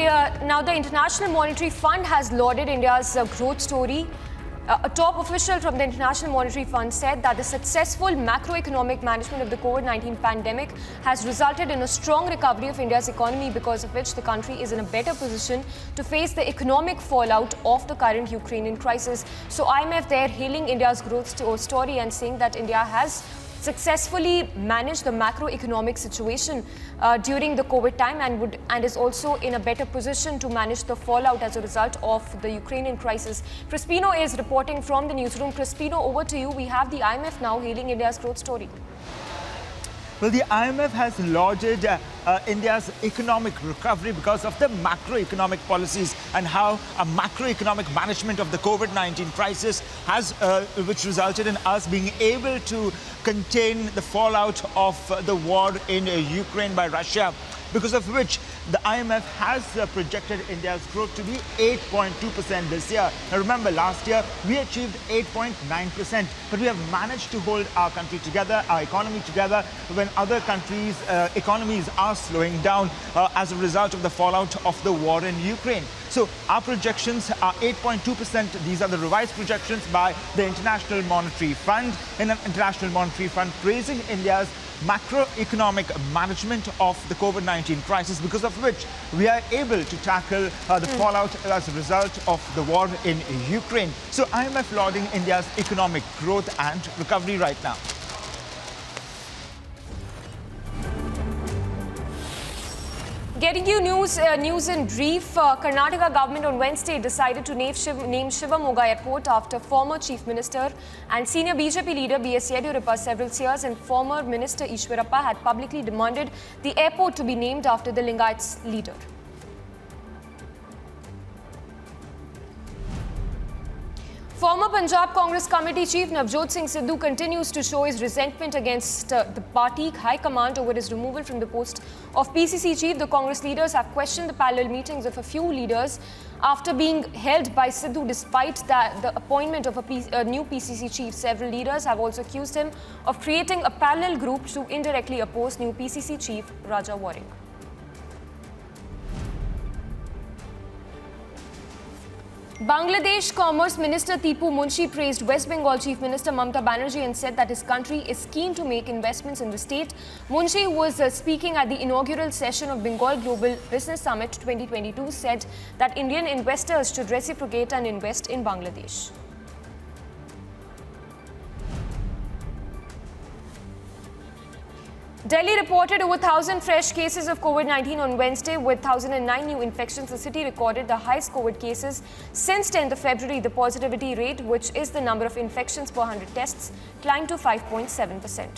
Now the International Monetary Fund has lauded India's growth story. A top official from the International Monetary Fund said that the successful macroeconomic management of the COVID-19 pandemic has resulted in a strong recovery of India's economy, because of which the country is in a better position to face the economic fallout of the current Ukrainian crisis. So IMF there hailing India's growth story and saying that India has successfully managed the macroeconomic situation during the COVID time and is also in a better position to manage the fallout as a result of the Ukrainian crisis. Crispino is reporting from the newsroom. Crispino, over to you. We have the IMF now hailing India's growth story. Well, the IMF has lauded India's economic recovery because of the macroeconomic policies and how a macroeconomic management of the COVID-19 crisis has, which resulted in us being able to contain the fallout of the war in Ukraine by Russia, because of which the IMF has projected India's growth to be 8.2% this year. Now remember, last year we achieved 8.9%, but we have managed to hold our country together, our economy together, when other countries' economies are slowing down as a result of the fallout of the war in Ukraine. So our projections are 8.2%. These are the revised projections by the International Monetary Fund. And an International Monetary Fund praising India's macroeconomic management of the COVID-19 crisis, because of which we are able to tackle the fallout as a result of the war in Ukraine. So IMF lauding India's economic growth and recovery right now. Getting you news in brief. Karnataka government on Wednesday decided to name Shivamogga Airport after former Chief Minister and senior BJP leader B.S. Yediyurappa. Several years and former Minister Ishwarappa had publicly demanded the airport to be named after the Lingaites leader. Former Punjab Congress Committee Chief Navjot Singh Sidhu continues to show his resentment against the party high command over his removal from the post of PCC chief. The Congress leaders have questioned the parallel meetings of a few leaders after being held by Sidhu despite the appointment of a new PCC chief. Several leaders have also accused him of creating a parallel group to indirectly oppose new PCC chief Raja Waring. Bangladesh Commerce Minister Tipu Munshi praised West Bengal Chief Minister Mamata Banerjee and said that his country is keen to make investments in the state. Munshi, who was speaking at the inaugural session of Bengal Global Business Summit 2022, said that Indian investors should reciprocate and invest in Bangladesh. Delhi reported over 1,000 fresh cases of COVID-19 on Wednesday. With 1,009 new infections, the city recorded the highest COVID cases since 10th of February. The positivity rate, which is the number of infections per 100 tests, climbed to 5.7%.